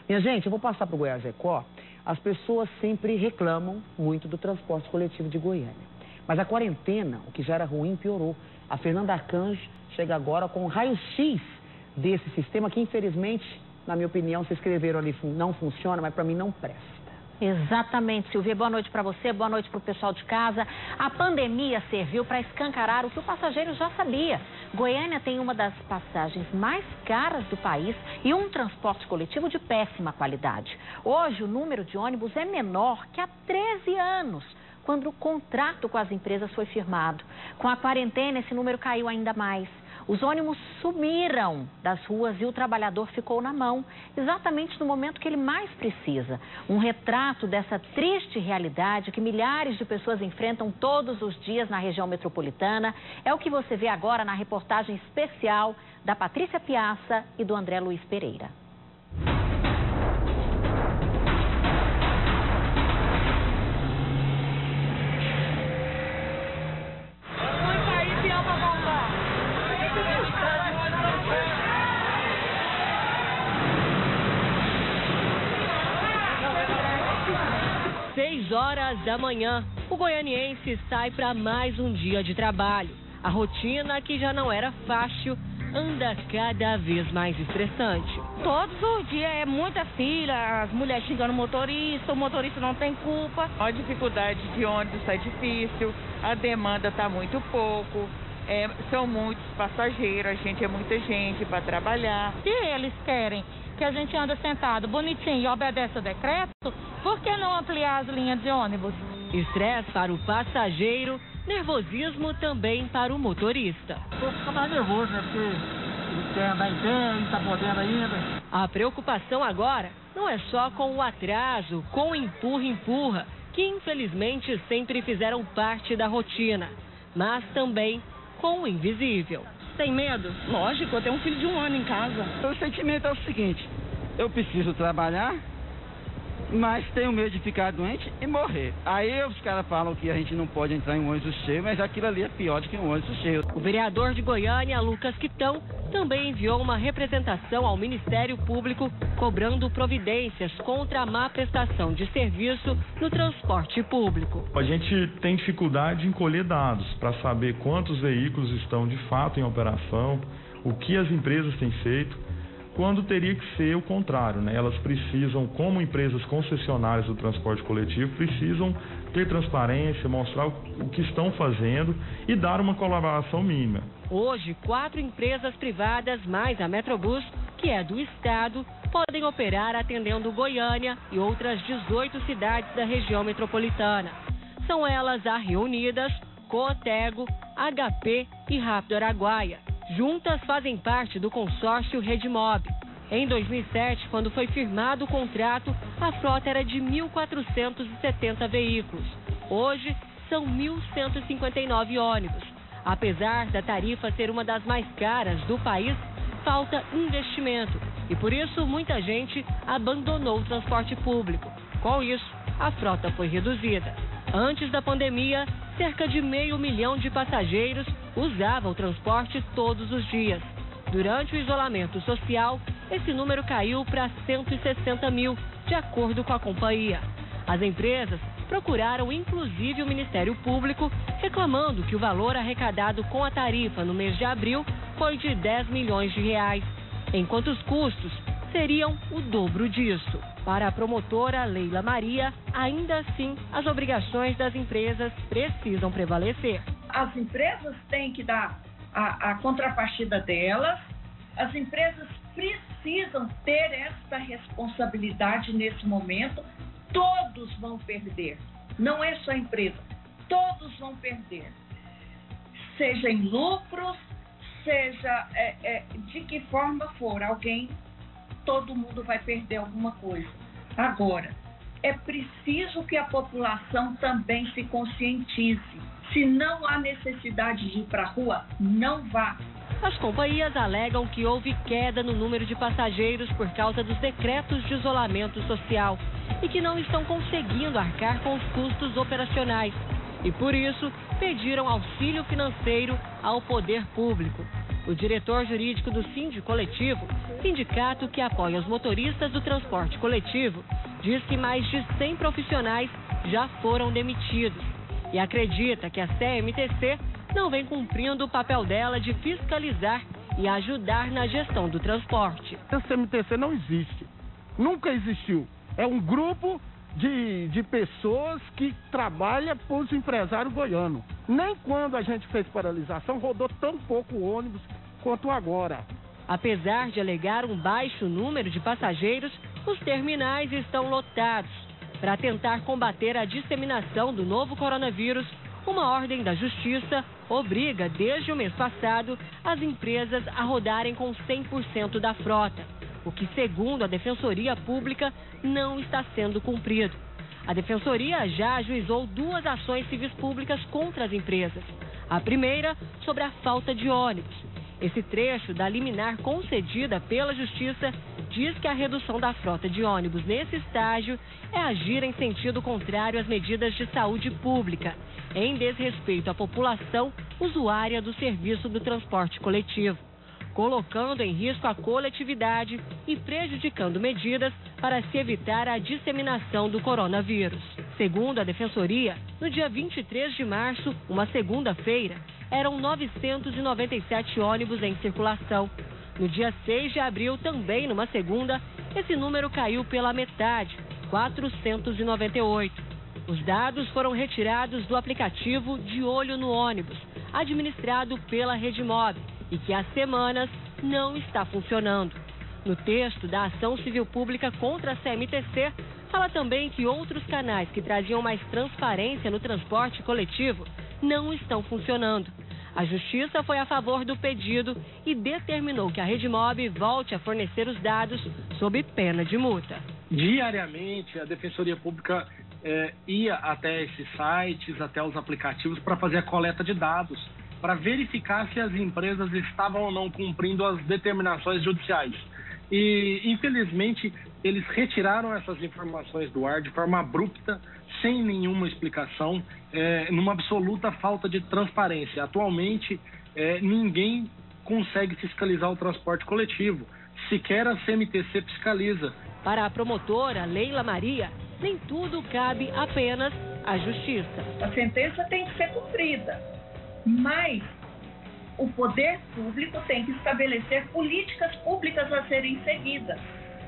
Minha gente, eu vou passar para o Goiás Record. As pessoas sempre reclamam muito do transporte coletivo de Goiânia. Mas a quarentena, o que já era ruim, piorou. A Fernanda Arcanjo chega agora com um raio-x desse sistema que, infelizmente, na minha opinião, se escreveram ali, não funciona, mas para mim não presta. Exatamente, Silvia. Boa noite para você, boa noite para o pessoal de casa. A pandemia serviu para escancarar o que o passageiro já sabia. Goiânia tem uma das passagens mais caras do país e um transporte coletivo de péssima qualidade. Hoje, o número de ônibus é menor que há 13 anos, quando o contrato com as empresas foi firmado. Com a quarentena, esse número caiu ainda mais. Os ônibus sumiram das ruas e o trabalhador ficou na mão, exatamente no momento que ele mais precisa. Um retrato dessa triste realidade que milhares de pessoas enfrentam todos os dias na região metropolitana é o que você vê agora na reportagem especial da Patrícia Piazza e do André Luiz Pereira. Horas da manhã, o goianiense sai para mais um dia de trabalho. A rotina, que já não era fácil, anda cada vez mais estressante. Todos os dias é muita fila, as mulheres xingando o motorista não tem culpa. A dificuldade de ônibus está difícil, a demanda está muito pouco, são muitos passageiros, a gente é muita gente para trabalhar. Se eles querem que a gente anda sentado bonitinho e obedece o decreto, por que não ampliar as linhas de ônibus? Estresse para o passageiro, nervosismo também para o motorista. Estou ficando mais nervoso, né? Porque ele quer andar em pé, não está podendo ainda. A preocupação agora não é só com o atraso, com o empurra-empurra, que infelizmente sempre fizeram parte da rotina, mas também com o invisível. Tem medo? Lógico, eu tenho um filho de 1 ano em casa. O sentimento é o seguinte: eu preciso trabalhar, mas tenho medo de ficar doente e morrer. Aí os caras falam que a gente não pode entrar em um ônibus cheio, mas aquilo ali é pior do que um ônibus cheio. O vereador de Goiânia, Lucas Quitão, também enviou uma representação ao Ministério Público cobrando providências contra a má prestação de serviço no transporte público. A gente tem dificuldade em colher dados para saber quantos veículos estão de fato em operação, o que as empresas têm feito, quando teria que ser o contrário, né? Elas precisam, como empresas concessionárias do transporte coletivo, precisam ter transparência, mostrar o que estão fazendo e dar uma colaboração mínima. Hoje, 4 empresas privadas, mais a Metrobus, que é do estado, podem operar atendendo Goiânia e outras 18 cidades da região metropolitana. São elas a Reunidas, Cootego, HP e Rápido Araguaia. Juntas fazem parte do consórcio Redmob. Em 2007, quando foi firmado o contrato, a frota era de 1.470 veículos. Hoje, são 1.159 ônibus. Apesar da tarifa ser uma das mais caras do país, falta investimento. E por isso, muita gente abandonou o transporte público. Com isso, a frota foi reduzida. Antes da pandemia, cerca de 500 mil de passageiros usavam o transporte todos os dias. Durante o isolamento social, esse número caiu para 160 mil, de acordo com a companhia. As empresas procuraram inclusive o Ministério Público, reclamando que o valor arrecadado com a tarifa no mês de abril foi de 10 milhões de reais, enquanto os custos seriam o dobro disso. Para a promotora Leila Maria, ainda assim, as obrigações das empresas precisam prevalecer. As empresas têm que dar a contrapartida delas, as empresas precisam ter esta responsabilidade nesse momento. Todos vão perder, não é só a empresa, todos vão perder. Seja em lucros, seja de que forma for, todo mundo vai perder alguma coisa. Agora, é preciso que a população também se conscientize. Se não há necessidade de ir para a rua, não vá. As companhias alegam que houve queda no número de passageiros por causa dos decretos de isolamento social e que não estão conseguindo arcar com os custos operacionais. E por isso, pediram auxílio financeiro ao poder público. O diretor jurídico do Sindicoletivo, sindicato que apoia os motoristas do transporte coletivo, diz que mais de 100 profissionais já foram demitidos e acredita que a CMTC não vem cumprindo o papel dela de fiscalizar e ajudar na gestão do transporte. A CMTC não existe, nunca existiu. É um grupo de pessoas que trabalha para os empresários goianos. Nem quando a gente fez paralisação rodou tão pouco ônibus quanto agora. Apesar de alegar um baixo número de passageiros, os terminais estão lotados. Para tentar combater a disseminação do novo coronavírus, uma ordem da Justiça obriga, desde o mês passado, as empresas a rodarem com 100% da frota, o que, segundo a Defensoria Pública, não está sendo cumprido. A Defensoria já ajuizou 2 ações civis públicas contra as empresas. A primeira, sobre a falta de ônibus. Esse trecho da liminar concedida pela Justiça diz que a redução da frota de ônibus nesse estágio é agir em sentido contrário às medidas de saúde pública, em desrespeito à população usuária do serviço do transporte coletivo, colocando em risco a coletividade e prejudicando medidas para se evitar a disseminação do coronavírus. Segundo a Defensoria, no dia 23 de março, uma segunda-feira, eram 997 ônibus em circulação. No dia 6 de abril, também numa segunda, esse número caiu pela metade, 498. Os dados foram retirados do aplicativo De Olho no Ônibus, administrado pela Redimob, e que há semanas não está funcionando. No texto da ação civil pública contra a CMTC, fala também que outros canais que traziam mais transparência no transporte coletivo não estão funcionando. A Justiça foi a favor do pedido e determinou que a Redimob volte a fornecer os dados sob pena de multa. Diariamente, a Defensoria Pública ia até esses sites, até os aplicativos, para fazer a coleta de dados, para verificar se as empresas estavam ou não cumprindo as determinações judiciais. E, infelizmente, eles retiraram essas informações do ar de forma abrupta, sem nenhuma explicação, numa absoluta falta de transparência. Atualmente, ninguém consegue fiscalizar o transporte coletivo, sequer a CMTC fiscaliza. Para a promotora Leila Maria, nem tudo cabe apenas à Justiça. A sentença tem que ser cumprida, mas o poder público tem que estabelecer políticas públicas a serem seguidas.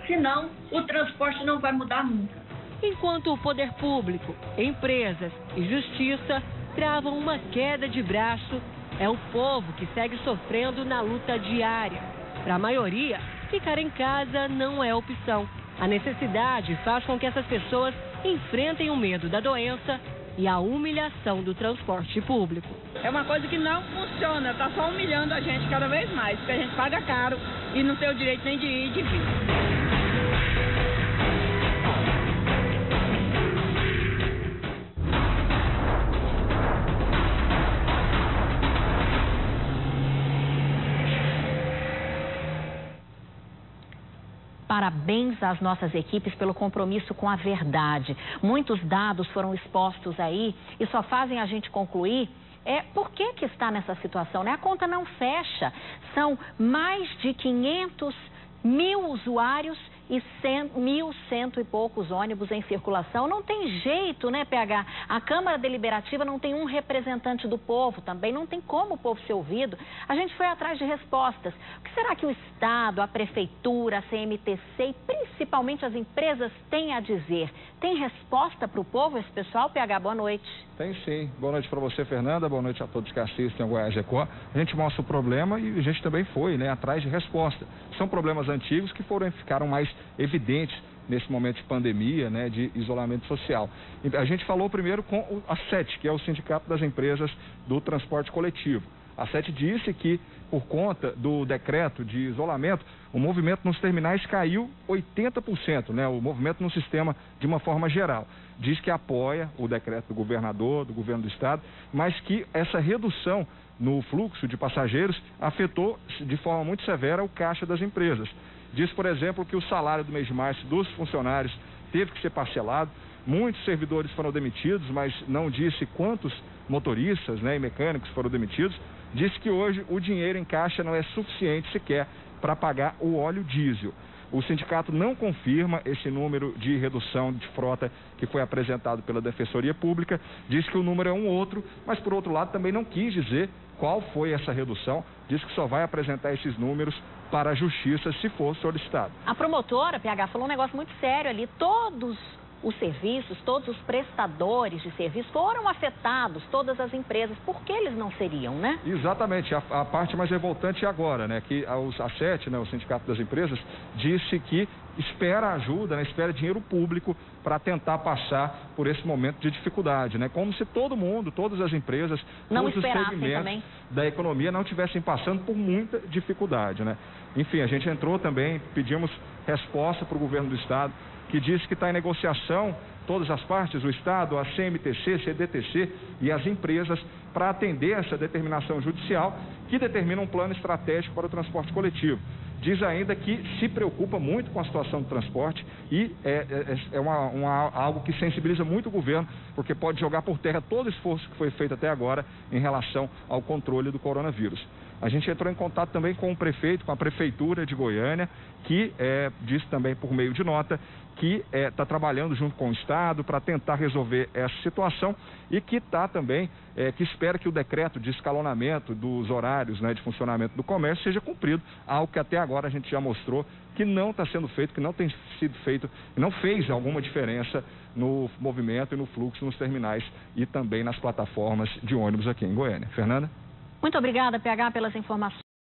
Senão, o transporte não vai mudar nunca. Enquanto o poder público, empresas e justiça travam uma queda de braço, é o povo que segue sofrendo na luta diária. Para a maioria, ficar em casa não é opção. A necessidade faz com que essas pessoas enfrentem o medo da doença e a humilhação do transporte público. É uma coisa que não funciona, está só humilhando a gente cada vez mais, porque a gente paga caro e não tem o direito nem de ir e de vir. Parabéns às nossas equipes pelo compromisso com a verdade. Muitos dados foram expostos aí e só fazem a gente concluir por que está nessa situação, né? A conta não fecha. São mais de 500 mil usuários e 1.100 e poucos ônibus em circulação. Não tem jeito, né, PH? A Câmara Deliberativa não tem um representante do povo também, não tem como o povo ser ouvido. A gente foi atrás de respostas. O que será que o Estado, a Prefeitura, a CMTC e principalmente as empresas têm a dizer? Tem resposta para o povo, esse pessoal? PH, boa noite. Tem sim. Boa noite para você, Fernanda. Boa noite a todos que assistem ao Goiás Record. A gente mostra o problema e a gente também foi, né, atrás de resposta. São problemas antigos que ficaram mais evidentes nesse momento de pandemia, né, de isolamento social. A gente falou primeiro com a SET, que é o Sindicato das Empresas do Transporte Coletivo. A SET disse que, por conta do decreto de isolamento, o movimento nos terminais caiu 80%, né, o movimento no sistema de uma forma geral. Diz que apoia o decreto do governador, do governo do estado, mas que essa redução no fluxo de passageiros afetou de forma muito severa o caixa das empresas. Diz, por exemplo, que o salário do mês de março dos funcionários teve que ser parcelado, muitos servidores foram demitidos, mas não disse quantos motoristas, né, e mecânicos foram demitidos. Disse que hoje o dinheiro em caixa não é suficiente sequer para pagar o óleo diesel. O sindicato não confirma esse número de redução de frota que foi apresentado pela Defensoria Pública, diz que o número é um outro, mas por outro lado também não quis dizer qual foi essa redução, diz que só vai apresentar esses números para a Justiça se for solicitado. A promotora, PH, falou um negócio muito sério ali, todos os serviços, todos os prestadores de serviço foram afetados, todas as empresas, por que eles não seriam, né? Exatamente, a parte mais revoltante é agora, né, que a SET, né, o Sindicato das Empresas, disse que espera ajuda, né, espera dinheiro público para tentar passar por esse momento de dificuldade, né, como se todo mundo, todas as empresas, todos os segmentos da economia não estivessem passando por muita dificuldade, né. Enfim, a gente entrou também, pedimos resposta para o governo do Estado, que diz que está em negociação, todas as partes, o Estado, a CMTC, CDTC e as empresas, para atender essa determinação judicial que determina um plano estratégico para o transporte coletivo. Diz ainda que se preocupa muito com a situação do transporte e é algo que sensibiliza muito o governo, porque pode jogar por terra todo o esforço que foi feito até agora em relação ao controle do coronavírus. A gente entrou em contato também com o prefeito, com a Prefeitura de Goiânia, que disse também por meio de nota que está trabalhando junto com o Estado para tentar resolver essa situação e que está também, que espera que o decreto de escalonamento dos horários, né, de funcionamento do comércio seja cumprido, algo que até agora a gente já mostrou que não está sendo feito, que não tem sido feito, não fez alguma diferença no movimento e no fluxo nos terminais e também nas plataformas de ônibus aqui em Goiânia. Fernanda? Muito obrigada, PH, pelas informações.